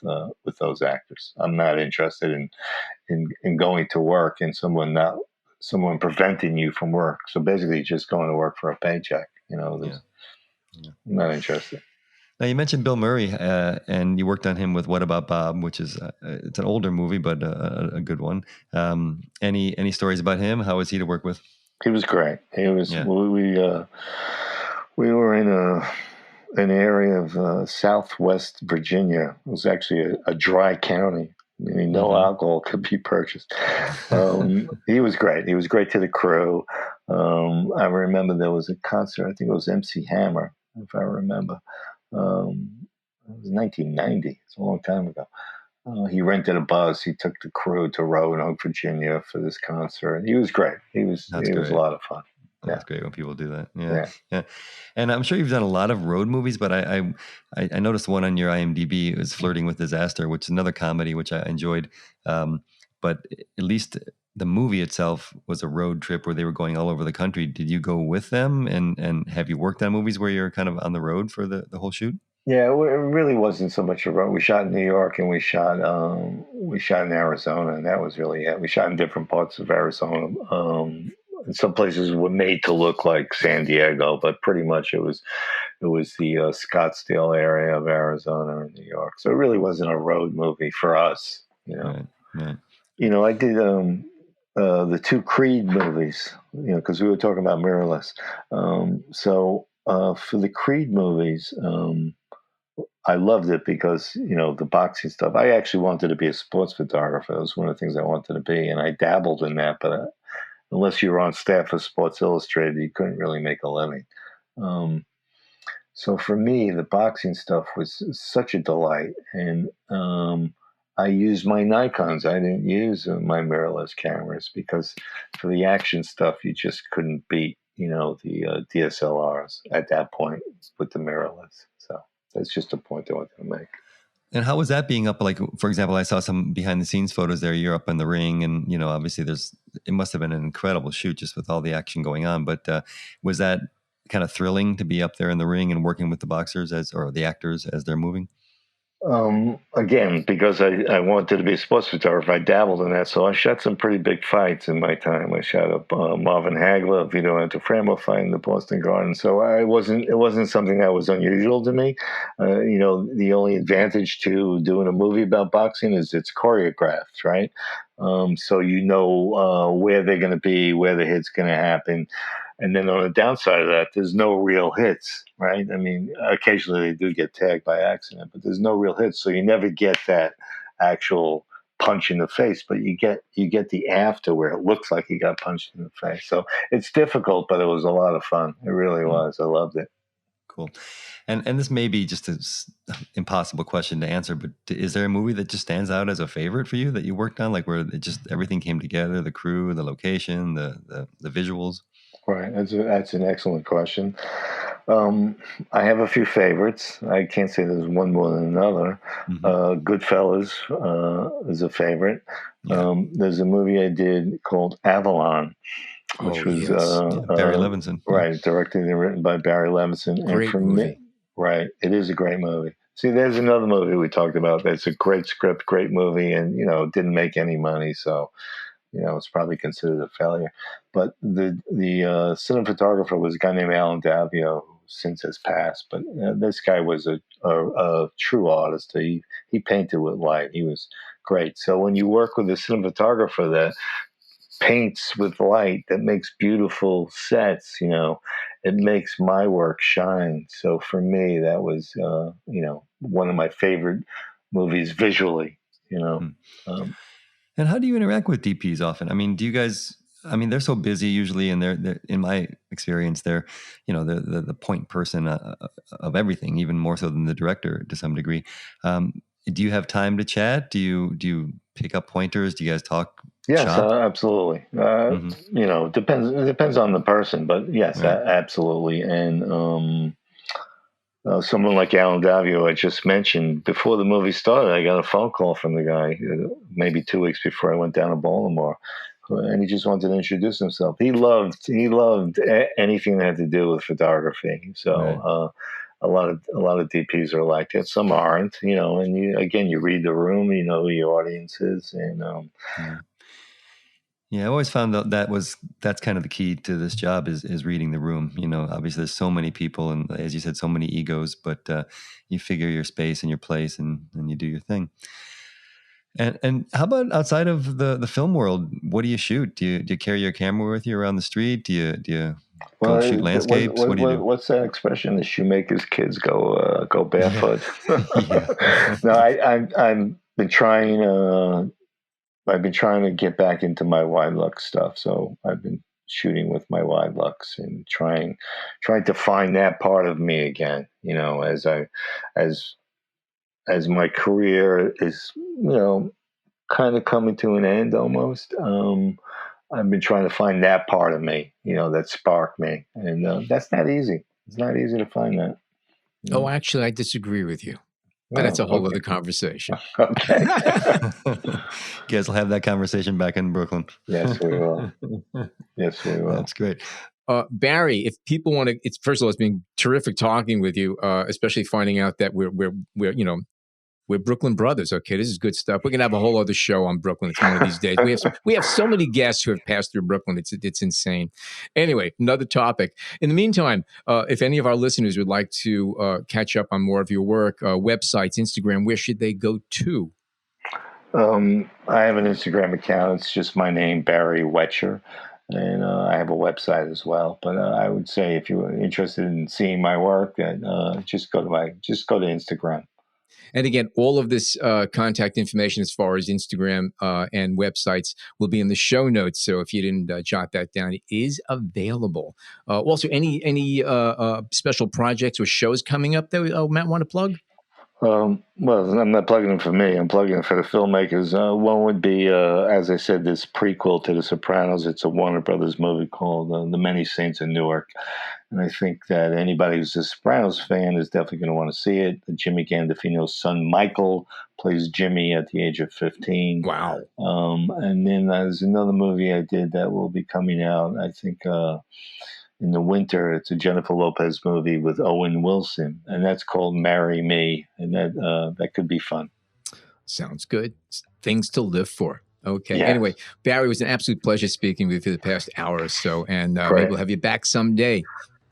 those actors. I'm not interested in going to work and someone preventing you from work. So basically, just going to work for a paycheck. I'm not interested. Now, you mentioned Bill Murray, and you worked on him with What About Bob, which is it's an older movie, but a good one. Any stories about him? How was he to work with? He was great. He was. Yeah. We were in an area of Southwest Virginia. It was actually a dry county, meaning no alcohol could be purchased. He was great. He was great to the crew. I remember there was a concert. I think it was MC Hammer, if I remember. It was 1990. It's a long time ago. He rented a bus. He took the crew to Roanoke, Virginia for this concert. He was great. He was a lot of fun. That's great when people do that. Yeah. And I'm sure you've done a lot of road movies, but I noticed one on your IMDb. It was Flirting with Disaster, which is another comedy, which I enjoyed. But at least the movie itself was a road trip where they were going all over the country. Did you go with them? And have you worked on movies where you're kind of on the road for the whole shoot? Yeah, it really wasn't so much a road. We shot in New York and we shot in Arizona, and that was really it. We shot in different parts of Arizona. Some places were made to look like San Diego, but pretty much it was the Scottsdale area of Arizona and New York. So it really wasn't a road movie for us, Right. I did the two Creed movies, because we were talking about mirrorless. So for the Creed movies, I loved it because, the boxing stuff. I actually wanted to be a sports photographer. It was one of the things I wanted to be, and I dabbled in that. But unless you were on staff of Sports Illustrated, you couldn't really make a living. So for me, the boxing stuff was such a delight. And I used my Nikons. I didn't use my mirrorless cameras because for the action stuff, you just couldn't beat, the DSLRs at that point with the mirrorless. So that's just a point I wanted to make. And how was that being up? Like, for example, I saw some behind the scenes photos there. You're up in the ring, and obviously it must have been an incredible shoot just with all the action going on. But was that kind of thrilling to be up there in the ring and working with the boxers or the actors as they're moving? Again, because I wanted to be a sports photographer, I dabbled in that. So I shot some pretty big fights in my time. I shot up Marvin Hagler, Vito Antiframo fight in the Boston Garden. So it wasn't something that was unusual to me. The only advantage to doing a movie about boxing is it's choreographed, right? So where they're going to be, where the hit's going to happen. And then on the downside of that, there's no real hits, right? I mean, occasionally they do get tagged by accident, but there's no real hits. So you never get that actual punch in the face, but you get the after where it looks like he got punched in the face. So it's difficult, but it was a lot of fun. It really was. I loved it. Cool. And this may be just an impossible question to answer, but is there a movie that just stands out as a favorite for you that you worked on, like where it just everything came together, the crew, the location, the visuals? Right. That's an excellent question. I have a few favorites. I can't say there's one more than another. Goodfellas is a favorite. Yeah. There's a movie I did called Avalon, which was Barry Levinson. Right, directed and written by Barry Levinson. Great movie. Right, it is a great movie. See, there's another movie we talked about. That's a great script, great movie, and didn't make any money, so it's probably considered a failure. But the cinematographer was a guy named Alan Davio, who since has passed. But this guy was a true artist. He painted with light. He was great. So when you work with a cinematographer that paints with light, that makes beautiful sets, it makes my work shine. So for me, that was one of my favorite movies visually. And how do you interact with DPs often? I mean, do you guys? I mean, they're so busy usually, and they're in my experience, they're the point person of everything, even more so than the director to some degree. Do you have time to chat? Do you pick up pointers? Do you guys talk? Yes, absolutely. Depends on the person, but yes, right. Absolutely. And someone like Alan Davio, I just mentioned, before the movie started, I got a phone call from the guy maybe 2 weeks before I went down to Baltimore, and he just wanted to introduce himself. He loved anything that had to do with photography. So right. A lot of DPs are like that. Some aren't, and you read the room, you know who your audience is, and Yeah, I always found that's kind of the key to this job is reading the room. Obviously there's so many people and, as you said, so many egos, but you figure your space and your place and you do your thing. And how about outside of the film world? What do you shoot? Do you carry your camera with you around the street? Do you go shoot landscapes? What do you do? What's that expression? The shoemaker's kids go barefoot. Yeah. No, I've been trying. I've been trying to get back into my wide lux stuff, so I've been shooting with my wide lux and trying to find that part of me again. As my career is, kind of coming to an end almost. I've been trying to find that part of me, that sparked me, and that's not easy. It's not easy to find that. Oh, actually, I disagree with you. But that's a whole other conversation. Okay. You guys will have that conversation back in Brooklyn. Yes, we will. Yes, we will. That's great. Barry, if people want to, first of all, it's been terrific talking with you, especially finding out that we're Brooklyn brothers. Okay, this is good stuff. We're gonna have a whole other show on Brooklyn. It's one of these days. We have so many guests who have passed through Brooklyn. It's insane. Anyway, another topic. In the meantime, if any of our listeners would like to catch up on more of your work, websites, Instagram, where should they go to? I have an Instagram account. It's just my name, Barry Wetcher. And I have a website as well. But I would say if you're interested in seeing my work, just go to Instagram. And again, all of this contact information as far as Instagram and websites will be in the show notes. So if you didn't jot that down, it is available. Also, any special projects or shows coming up that Matt want to plug? Well, I'm not plugging them for me. I'm plugging them for the filmmakers. One would be, as I said, this prequel to The Sopranos. It's a Warner Brothers movie called The Many Saints in Newark. And I think that anybody who's a Sopranos fan is definitely going to want to see it. Jimmy Gandolfino's son, Michael, plays Jimmy at the age of 15. Wow. And then there's another movie I did that will be coming out, I think, in the winter. It's a Jennifer Lopez movie with Owen Wilson, and that's called Marry Me, and that could be fun. Sounds good. Things to live for. Okay. Yes. Anyway, Barry, it was an absolute pleasure speaking with you for the past hour or so, and maybe we'll have you back someday.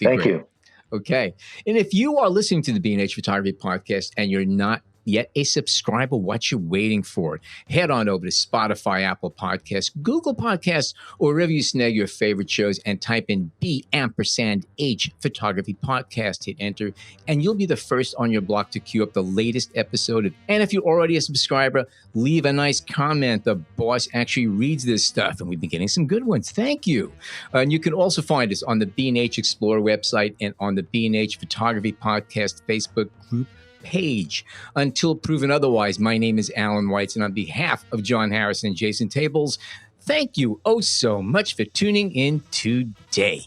Thank you. Okay. And if you are listening to the B&H Photography Podcast and you're not yet a subscriber, what you're waiting for. Head on over to Spotify, Apple Podcasts, Google Podcasts, or wherever you snag your favorite shows and type in B&H Photography Podcast. Hit enter, and you'll be the first on your block to queue up the latest episode. And if you're already a subscriber, leave a nice comment. The boss actually reads this stuff, and we've been getting some good ones. Thank you. And you can also find us on the B&H Explorer website and on the B&H Photography Podcast Facebook group page. Until proven otherwise, my name is Alan Weitz, and on behalf of John Harrison and Jason Tables, thank you oh so much for tuning in today.